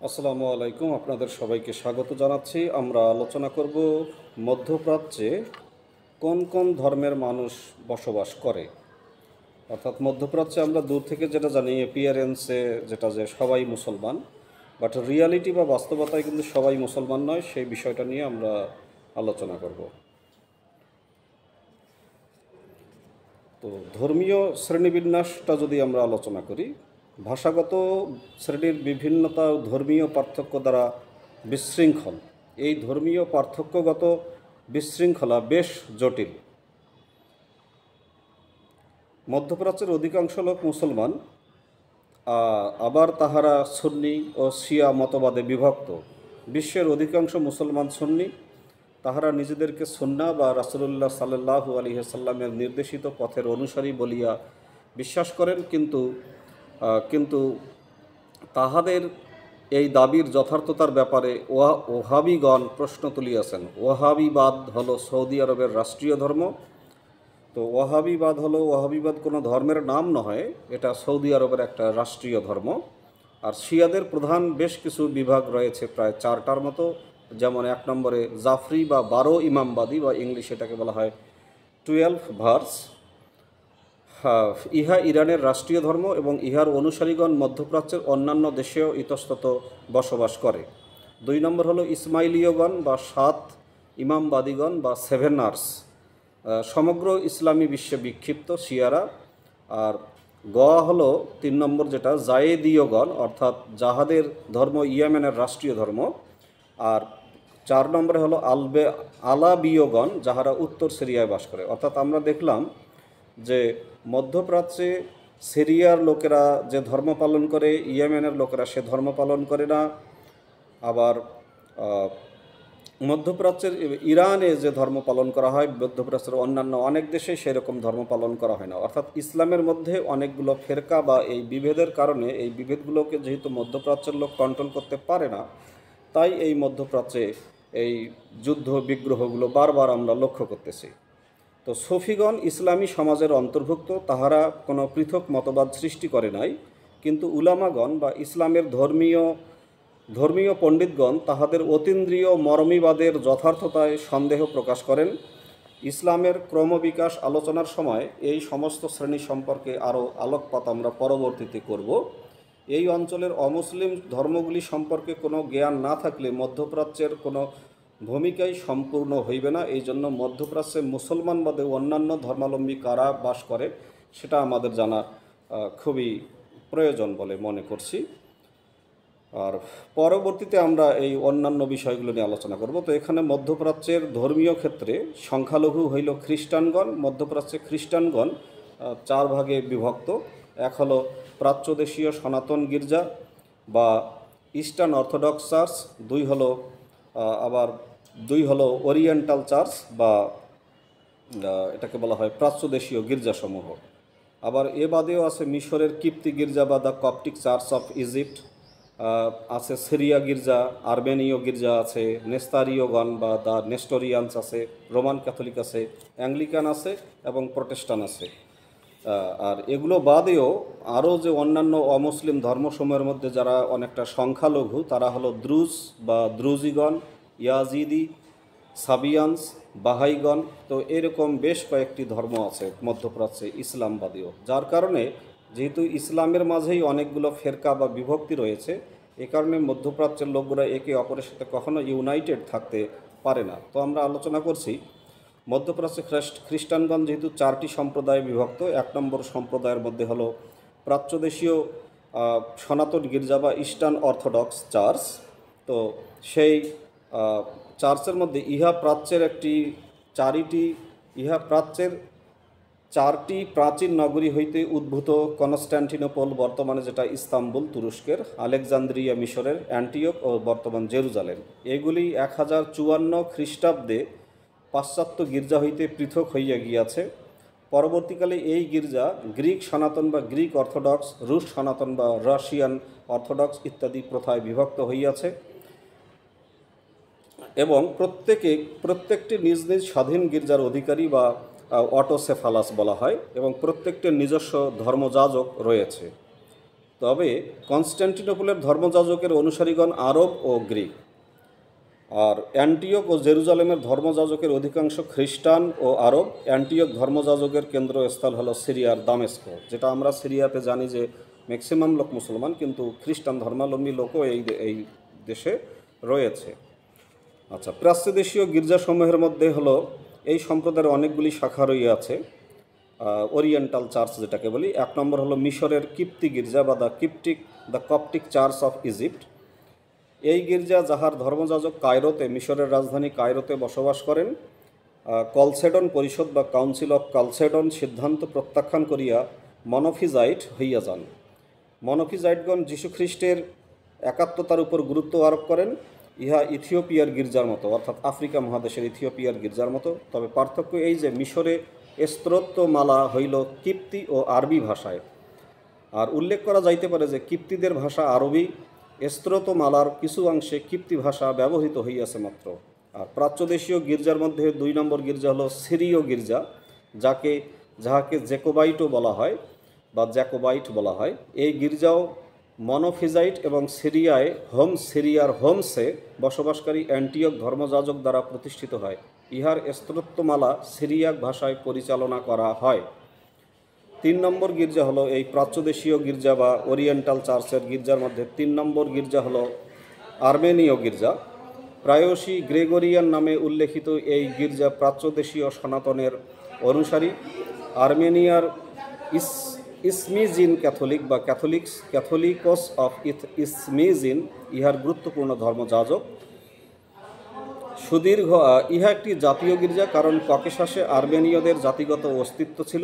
আসসালামু আলাইকুম, আপনাদের সবাইকে স্বাগত জানাচ্ছি। আমরা আলোচনা করব মধ্যপ্রাচ্যে কোন কোন ধর্মের মানুষ বসবাস করে। অর্থাৎ মধ্যপ্রাচ্যে আমরা দূর থেকে যেটা জানি, অ্যাপিয়ারেন্সে যেটা যে সবাই মুসলমান, বাট রিয়ালিটি বা বাস্তবতায় কিন্তু সবাই মুসলমান নয়। সেই বিষয়টা নিয়ে আমরা আলোচনা করব। তো ধর্মীয় শ্রেণীবিন্যাসটা যদি আমরা আলোচনা করি, ভাষাগত শ্রেণীর বিভিন্নতা ও ধর্মীয় পার্থক্য দ্বারা বিশৃঙ্খল। এই ধর্মীয় পার্থক্যগত বিশৃঙ্খলা বেশ জটিল। মধ্যপ্রাচ্যের অধিকাংশ লোক মুসলমান, আবার তাহারা সুন্নি ও শিয়া মতবাদে বিভক্ত। বিশ্বের অধিকাংশ মুসলমান সুন্নি, তাহারা নিজেদেরকে সুন্না বা রাসূলুল্লাহ সাল্লাল্লাহু আলাইহি ওয়াসাল্লামের নির্দেশিত পথের অনুসারী বলিয়া বিশ্বাস করেন, কিন্তু তাহাদের এই দাবির যথার্থতার ব্যাপারে ওহাবিগণ প্রশ্ন তুলিয়াছেন। ওহাবিবাদ হলো সৌদি আরবের রাষ্ট্রীয় ধর্ম। তো ওহাবিবাদ কোনো ধর্মের নাম নয়, এটা সৌদি আরবের একটা রাষ্ট্রীয় ধর্ম। আর শিয়াদের প্রধান বেশ কিছু বিভাগ রয়েছে, প্রায় 4টার মতো। যেমন 1 নম্বরে জাফরি বা 12 ইমামবাদী, বা ইংলিশে এটাকে বলা হয় 12 ভার্স। ইহা ইরানের রাষ্ট্রীয় ধর্ম এবং ইহার অনুসারীগণ মধ্যপ্রাচ্যের অন্যান্য দেশেও ইতস্তত বসবাস করে। 2 নম্বর হলো ইসমাইলীয়গণ বা 7 ইমামবাদীগণ বা সেভেনার্স। সমগ্র ইসলামী বিশ্বে বিক্ষিপ্ত শিয়ারা। আর গোয়া হলো 3 নম্বর, যেটা জায়েদীয়গণ, অর্থাৎ যাহাদের ধর্ম ইয়েমেনের রাষ্ট্রীয় ধর্ম। আর 4 নম্বরে হলো আলাবীয়গণ, যাহারা উত্তর সিরিয়ায় বাস করে। অর্থাৎ আমরা দেখলাম যে মধ্যপ্রাচ্যে সিরিয়ার লোকেরা যে ধর্ম পালন করে, ইয়েমেনের লোকেরা সে ধর্ম পালন করে না। আবার মধ্যপ্রাচ্যের ইরানে যে ধর্ম পালন করা হয়, মধ্যপ্রাচ্যের অন্যান্য অনেক দেশে সেরকম ধর্ম পালন করা হয় না। অর্থাৎ ইসলামের মধ্যে অনেকগুলো ফেরকা বা এই বিভেদের কারণে, এই বিভেদগুলোকে যেহেতু মধ্যপ্রাচ্যের লোক কন্ট্রোল করতে পারে না, তাই এই মধ্যপ্রাচ্যে এই যুদ্ধ বিগ্রহগুলো বারবার আমরা লক্ষ্য করতেছি। তো সফিগণ ইসলামী সমাজের অন্তর্ভুক্ত, তাহারা কোনো পৃথক মতবাদ সৃষ্টি করে নাই। কিন্তু উলামাগণ বা ইসলামের ধর্মীয় পণ্ডিতগণ তাহাদের অতীন্দ্রিয় মরমীবাদের যথার্থতায় সন্দেহ প্রকাশ করেন। ইসলামের ক্রমবিকাশ আলোচনার সময় এই সমস্ত শ্রেণী সম্পর্কে আরও আলোকপাত আমরা পরবর্তীতে করব। এই অঞ্চলের অমুসলিম ধর্মগুলি সম্পর্কে কোনো জ্ঞান না থাকলে মধ্যপ্রাচ্যের কোনো ভূমিকাই সম্পূর্ণ হইবে না। এই জন্য মধ্যপ্রাচ্যে মুসলমান বাদে অন্যান্য ধর্মাবলম্বী কারা বাস করে সেটা আমাদের জানা খুবই প্রয়োজন বলে মনে করছি। আর পরবর্তীতে আমরা এই অন্যান্য বিষয়গুলো নিয়ে আলোচনা করব। তো এখানে মধ্যপ্রাচ্যের ধর্মীয় ক্ষেত্রে সংখ্যালঘু হইল খ্রিস্টানগণ। মধ্যপ্রাচ্যে খ্রিস্টানগণ 4 ভাগে বিভক্ত। এক হলো প্রাচ্যদেশীয় সনাতন গির্জা বা ইস্টার্ন অর্থোডক্স চার্চ। দুই হলো ওরিয়েন্টাল চার্চ বা এটাকে বলা হয় প্রাচ্যদেশীয় গির্জাসমূহ। আবার এ বাদেও আছে মিশরের কিপ্তি গির্জা বা the Coptic church of Egypt, আছে সিরিয়া গির্জা, আর্মেনীয় গির্জা আছে, নেস্তারীয়গণ বা দ্য নেস্টোরিয়ানস আছে, রোমান ক্যাথলিক আছে, অ্যাংলিকান আছে এবং প্রটেস্টান্ট আছে। আর এগুলো বাদেও আরও যে অন্যান্য অমুসলিম ধর্মসমূহের মধ্যে যারা অনেকটা সংখ্যালঘু, তারা হলো দ্রুজ বা দ্রুজিগণ, ইয়াজিদি, সাবিয়ানস, বাহাইগণ। তো এরকম বেশ কয়েকটি ধর্ম আছে মধ্যপ্রাচ্যে ইসলামবাদীও, যার কারণে যেহেতু ইসলামের মাঝেই অনেকগুলো ফেরকা বা বিভক্তি রয়েছে, এ কারণে মধ্যপ্রাচ্যের লোকগুলো একে অপরের সাথে কখনো ইউনাইটেড থাকতে পারে না। তো আমরা আলোচনা করছি মধ্যপ্রাচ্যে খ্রিস্টানগণ যেহেতু 4টি সম্প্রদায়ে বিভক্ত। 1 নম্বর সম্প্রদায়ের মধ্যে হলো প্রাচ্যদেশীয় সনাতন গির্জা বা ইস্টার্ন অর্থোডক্স চার্চ। তো সেই চার্চের মধ্যে ইহা প্রাচ্যের 4টি প্রাচীন নগরী হইতে উদ্ভূত: কনস্ট্যান্টিনোপল, বর্তমানে যেটা ইস্তাম্বুল তুরস্কের; আলেকজান্দ্রিয়া মিশরের; অ্যান্টিওক ও বর্তমান জেরুজালেম। এগুলি 1054 খ্রিস্টাব্দে পাশ্চাত্য গির্জা হইতে পৃথক হইয়া গিয়াছে। পরবর্তীকালে এই গির্জা গ্রিক সনাতন বা গ্রিক অর্থোডক্স, রুশ সনাতন বা রাশিয়ান অর্থোডক্স ইত্যাদি প্রথায় বিভক্ত হইয়াছে এবং প্রত্যেকটি নিজ নিজ স্বাধীন গির্জার অধিকারী বা অটোসেফালাস বলা হয়, এবং প্রত্যেকটির নিজস্ব ধর্মযাজক রয়েছে। তবে কনস্ট্যান্টিনোপলের ধর্মযাজকের অনুসারীগণ আরব ও গ্রিক, আর অ্যান্টিওক ও জেরুজালেমের ধর্মযাজকের অধিকাংশ খ্রিস্টান ও আরব। অ্যান্টিওক ধর্মযাজকের কেন্দ্রস্থল হলো সিরিয়ার দামেস্ক, যেটা আমরা সিরিয়াতে জানি যে ম্যাক্সিমাম লোক মুসলমান, কিন্তু খ্রিস্টান ধর্মাবলম্বী লোকও এই দেশে রয়েছে। আচ্ছা, প্রাচ্যদেশীয় গির্জাসমূহের মধ্যে হলো এই সম্প্রদায়ের অনেকগুলি শাখা রয়েছে। ওরিয়েন্টাল চার্চ যেটাকে বলি, 1 নম্বর হলো মিশরের কিপ্তি গির্জা বা the Coptic church of Egypt. এই গির্জা, যাহার ধর্মযাজক কায়রোতে, মিশরের রাজধানী কায়রোতে বসবাস করেন, কলসেডন পরিষদ বা কাউন্সিল অফ কালসেডন সিদ্ধান্ত প্রত্যাখ্যান করিয়া মনোফিজাইট হইয়া যান। মনোফিজাইটগণ যীশুখ্রিস্টের একাত্মতার উপর গুরুত্ব আরোপ করেন। ইহা ইথিওপিয়ার গির্জার মতো, অর্থাৎ আফ্রিকা মহাদেশের ইথিওপিয়ার গির্জার মতো। তবে পার্থক্য এই যে মিশরে স্তোত্রমালা হইল কিপ্তি ও আরবি ভাষায়, আর উল্লেখ করা যাইতে পারে যে কিপ্তিদের ভাষা আরবি, স্তোত্রমালার কিছু অংশে কিপ্তি ভাষা ব্যবহৃত হইয়াছে মাত্র। আর প্রাচ্যদেশীয় গির্জার মধ্যে 2 নম্বর গির্জা হলো সিরীয় গির্জা, যাহাকে জ্যাকোবাইটও বলা হয় বা জ্যাকোবাইট বলা হয়। এই গির্জাও মনোফিজাইট এবং সিরিয়ার হোমসে বসবাসকারী অ্যান্টিওক ধর্মযাজক দ্বারা প্রতিষ্ঠিত হয়। ইহার স্তোত্রমালা সিরিয়াক ভাষায় পরিচালনা করা হয়। 3 নম্বর গির্জা হলো এই প্রাচ্যদেশীয় গির্জা বা ওরিয়েন্টাল চার্চের গির্জার মধ্যে 3 নম্বর গির্জা হলো আর্মেনীয় গির্জা। প্রায়শই গ্রেগরিয়ান নামে উল্লেখিত এই গির্জা প্রাচ্যদেশীয় সনাতনের অনুসারী। আর্মেনিয়ার ইসমিজিন ক্যাথলিক বা ক্যাথলিকস অফ ইসমিজিন ইহার গুরুত্বপূর্ণ ধর্মযাজক। ইহা একটি জাতীয় গির্জা, কারণ ককেশাসে আর্মেনীয়দের জাতিগত অস্তিত্ব ছিল।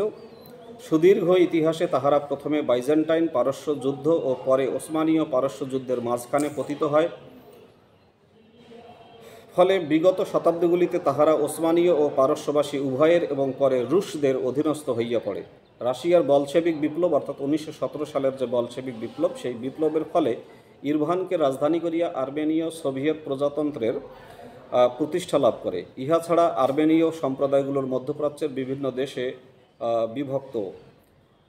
সুদীর্ঘ ইতিহাসে তাহারা প্রথমে বাইজেন্টাইন পারস্য যুদ্ধ ও পরে ওসমানীয় পারস্য যুদ্ধের মাঝখানে পতিত হয়। ফলে বিগত শতাব্দীগুলিতে তাহারা ওসমানীয় ও পারস্যবাসী উভয়ের এবং পরে রুশদের অধীনস্থ হইয়া পড়ে। রাশিয়ার বলশেবিক বিপ্লব, অর্থাৎ 1917 সালের যে বলশেবিক বিপ্লব, সেই বিপ্লবের ফলে ইরভানকে রাজধানী করিয়া আর্মেনীয় সোভিয়েত প্রজাতন্ত্রের প্রতিষ্ঠা লাভ করে। ইহা ছাড়া আর্মেনীয় সম্প্রদায়গুলোর মধ্যপ্রাচ্যের বিভিন্ন দেশে বিভক্ত।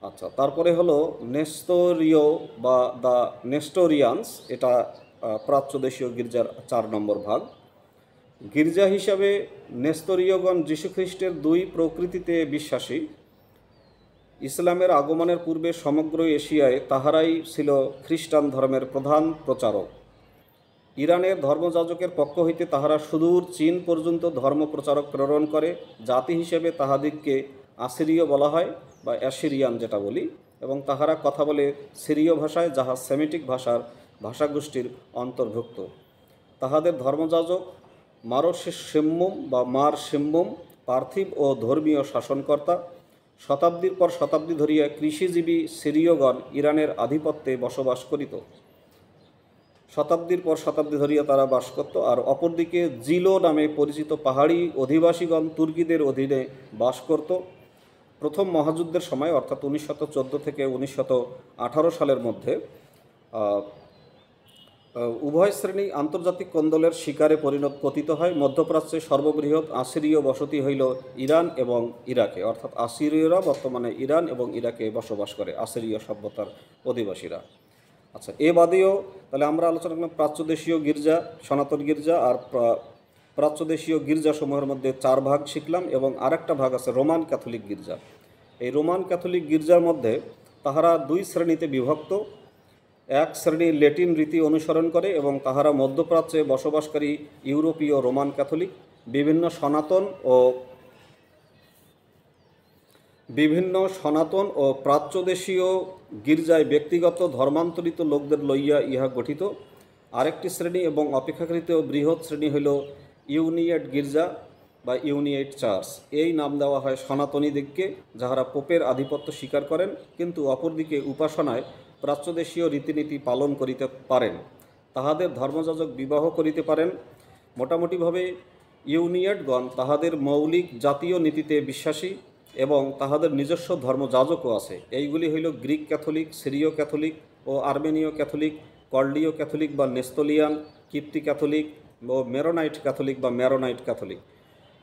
আচ্ছা, তারপরে হলো নেস্তোরীয় বা দ্য নেস্টোরিয়ানস, এটা প্রাচ্যদেশীয় গির্জার 4 নম্বর ভাগ। গির্জা হিসাবে নেস্তোরীয়গণ যীশুখ্রিস্টের 2 প্রকৃতিতে বিশ্বাসী। ইসলামের আগমনের পূর্বে সমগ্র এশিয়ায় তাহারাই ছিল খ্রিস্টান ধর্মের প্রধান প্রচারক। ইরানের ধর্মযাজকের পক্ষ হইতে তাহারা সুদূর চীন পর্যন্ত ধর্ম প্রচারক প্রেরণ করে। জাতি হিসেবে তাহাদিগকে আসিরীয় বলা হয় বা অ্যাসিরিয়ান যেটা বলি, এবং তাহারা কথা বলে সিরীয় ভাষায়, যাহা সেমিটিক ভাষাগোষ্ঠীর অন্তর্ভুক্ত। তাহাদের ধর্মযাজক মারসিম্মুম বা মার সিম্মুম পার্থিব ও ধর্মীয় শাসনকর্তা। শতাব্দীর পর শতাব্দী ধরিয়া কৃষিজীবী সিরীয়গণ ইরানের আধিপত্যে বসবাস করিত। শতাব্দীর পর শতাব্দী ধরিয়া তারা বাস করত। আর অপরদিকে জিলো নামে পরিচিত পাহাড়ি অধিবাসীগণ তুর্কিদের অধীনে বাস করত। প্রথম মহাযুদ্ধের সময়, অর্থাৎ 1914 থেকে 1918 সালের মধ্যে উভয় শ্রেণী আন্তর্জাতিক কোন্দলের শিকারে পতিত হয়। মধ্যপ্রাচ্যে সর্ববৃহৎ আসিরীয় বসতি হইল ইরান এবং ইরাকে, অর্থাৎ আসিরীয়রা বর্তমানে ইরান এবং ইরাকে বসবাস করে, আসিরীয় সভ্যতার অধিবাসীরা। আচ্ছা, এ বাদেও তাহলে আমরা আলোচনা করলাম প্রাচ্যদেশীয় গির্জা, সনাতন গির্জা, আর প্রাচ্যদেশীয় গির্জাসমূহের মধ্যে 4 ভাগ শিখলাম, এবং আরেকটা ভাগ আছে রোমান ক্যাথলিক গির্জা। এই রোমান ক্যাথলিক গির্জার মধ্যে তাহারা 2 শ্রেণীতে বিভক্ত। এক শ্রেণী ল্যাটিন রীতি অনুসরণ করে এবং তাহারা মধ্যপ্রাচ্যে বসবাসকারী ইউরোপীয় রোমান ক্যাথলিক। বিভিন্ন সনাতন ও প্রাচ্যদেশীয় গির্জায় ব্যক্তিগত ধর্মান্তরিত লোকদের লইয়া ইহা গঠিত। আরেকটি শ্রেণী এবং অপেক্ষাকৃত বৃহৎ শ্রেণী হইল ইউনিয়েট গির্জা বা ইউনিয়েট চার্চ। এই নাম দেওয়া হয় সনাতনীদিগকে, যাহারা পোপের আধিপত্য স্বীকার করেন, কিন্তু অপরদিকে উপাসনায় প্রাচ্যদেশীয় রীতিনীতি পালন করিতে পারেন। তাহাদের ধর্মযাজক বিবাহ করিতে পারেন। মোটামুটিভাবে ইউনিয়েটগণ তাহাদের মৌলিক জাতীয় নীতিতে বিশ্বাসী এবং তাহাদের নিজস্ব ধর্মযাজকও আছে। এইগুলি হইল গ্রিক ক্যাথলিক, সিরীয় ক্যাথলিক ও আর্মেনীয় ক্যাথলিক, কল্ডীয় ক্যাথলিক বা নেস্তোলিয়ান, কিপ্তি ক্যাথলিক ও মেরোনাইট ক্যাথলিক বা ম্যারোনাইট ক্যাথলিক।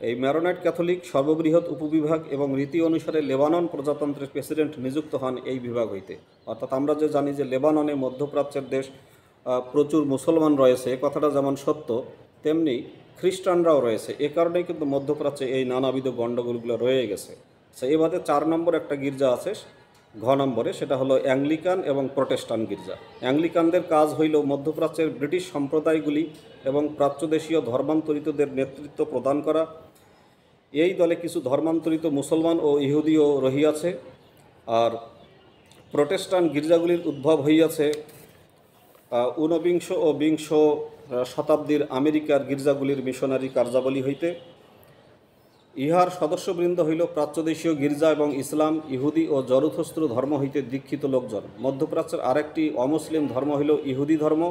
এই ম্যারোনাইট ক্যাথলিক সর্ববৃহৎ উপবিভাগ এবং রীতি অনুসারে লেবানন প্রজাতন্ত্রের প্রেসিডেন্ট নিযুক্ত হন এই বিভাগ হইতে। অর্থাৎ আমরা যে জানি যে লেবাননে মধ্যপ্রাচ্যের দেশ, প্রচুর মুসলমান রয়েছে, এ কথাটা যেমন সত্য, তেমনি খ্রিস্টানরাও রয়েছে। এ কারণেই কিন্তু মধ্যপ্রাচ্যে এই নানাবিধ গণ্ডগোলগুলো রয়ে গেছে। এই বাদে 4 নম্বর একটা গির্জা আছে ঘ নম্বরে, সেটা হলো অ্যাংলিকান এবং প্রটেস্টান্ট গির্জা। অ্যাংলিকানদের কাজ হইল মধ্যপ্রাচ্যের ব্রিটিশ সম্প্রদায়গুলি এবং প্রাচ্যদেশীয় ধর্মান্তরিতদের নেতৃত্ব প্রদান করা। এই দলে কিছু ধর্মান্তরিত মুসলমান ও ইহুদিও রহিয়াছে। আর প্রটেস্টান্ট গির্জাগুলির উদ্ভব হইয়াছে ঊনবিংশ ও বিংশ শতাব্দীর আমেরিকার গির্জাগুলির মিশনারি কার্যাবলী হইতে। ইহার সদস্যবৃন্দ হইল প্রাচ্যদেশীয় গির্জা এবং ইসলাম, ইহুদি ও জরুথস্ত্র ধর্ম হইতে দীক্ষিত লোকজন। মধ্যপ্রাচ্যের আরেকটি অমুসলিম ধর্ম হইল ইহুদি ধর্ম।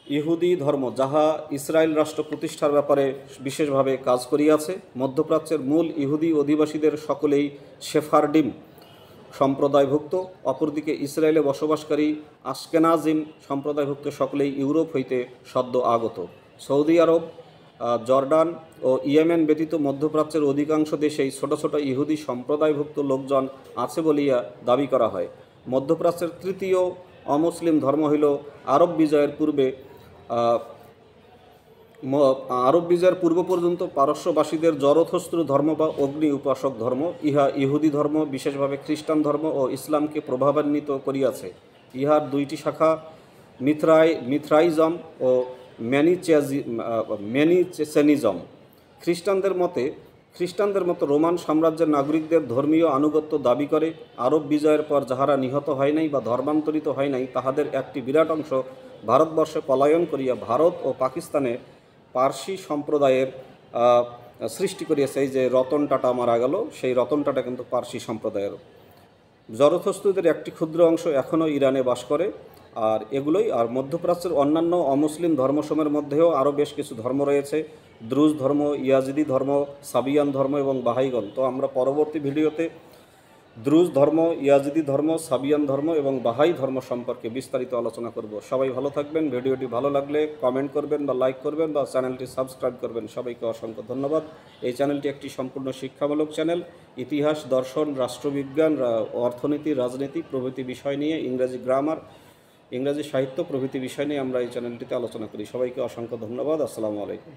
ইহুদি ধর্ম যাহা ইসরায়েল রাষ্ট্র প্রতিষ্ঠার ব্যাপারে বিশেষভাবে কাজ করিয়াছে। মধ্যপ্রাচ্যের মূল ইহুদি অধিবাসীদের সকলেই সেফারডিম সম্প্রদায়ভুক্ত। অপরদিকে ইসরায়েলে বসবাসকারী আশকেনাজিম সম্প্রদায়ভুক্ত সকলেই ইউরোপ হইতে সদ্য আগত। সৌদি আরব, জর্ডান ও ইয়েমেন ব্যতীত মধ্যপ্রাচ্যের অধিকাংশ দেশেই ছোট ছোট ইহুদি সম্প্রদায়ভুক্ত লোকজন আছে বলিয়া দাবি করা হয়। মধ্যপ্রাচ্যের তৃতীয় অমুসলিম ধর্ম হইল আরব বিজয়ের পূর্ব পর্যন্ত পারস্যবাসীদের জরথস্ত্র ধর্ম বা অগ্নি উপাসক ধর্ম। ইহা ইহুদি ধর্ম, বিশেষভাবে খ্রিস্টান ধর্ম ও ইসলামকে প্রভাবান্বিত করিয়াছে। ইহার 2টি শাখা মিথ্রাইজম ও ম্যানিচেনিজম। খ্রিস্টানদের মতো রোমান সাম্রাজ্যের নাগরিকদের ধর্মীয় আনুগত্য দাবি করে। আরব বিজয়ের পর যাহারা নিহত হয় নাই বা ধর্মান্তরিত হয় নাই, তাহাদের একটি বিরাট অংশ ভারতবর্ষে পলায়ন করিয়া ভারত ও পাকিস্তানে পার্সি সম্প্রদায়ের সৃষ্টি করিয়াছে। এই যে রতন টাটা মারা গেল, সেই রতন টাটা কিন্তু পার্সি সম্প্রদায়ের। জরথস্ত্রদের একটি ক্ষুদ্র অংশ এখনও ইরানে বাস করে। আর এগুলোই। আর মধ্যপ্রাচ্যের অন্যান্য অমুসলিম ধর্মসমূহের মধ্যেও আরও বেশ কিছু ধর্ম রয়েছে: দ্রুজ ধর্ম, ইয়াজিদি ধর্ম, সাবিয়ান ধর্ম এবং বাহাইগণ। তো আমরা পরবর্তী ভিডিওতে দ্রুজ ধর্ম, ইয়াজিদি ধর্ম, সাবিয়ান ধর্ম এবং বাহাই ধর্ম সম্পর্কে বিস্তারিত আলোচনা করব। সবাই ভালো থাকবেন। ভিডিওটি ভালো লাগলে কমেন্ট করবেন বা লাইক করবেন বা চ্যানেলটি সাবস্ক্রাইব করবেন। সবাইকে অসংখ্য ধন্যবাদ। এই চ্যানেলটি একটি সম্পূর্ণ শিক্ষামূলক চ্যানেল। ইতিহাস, দর্শন, রাষ্ট্রবিজ্ঞান, অর্থনীতি, রাজনীতি প্রভৃতি বিষয় নিয়ে, ইংরেজি গ্রামার, ইংরেজি সাহিত্য প্রভৃতি বিষয় নিয়ে আমরা এই চ্যানেলটিতে আলোচনা করি। সবাইকে অসংখ্য ধন্যবাদ। আসসালামু আলাইকুম।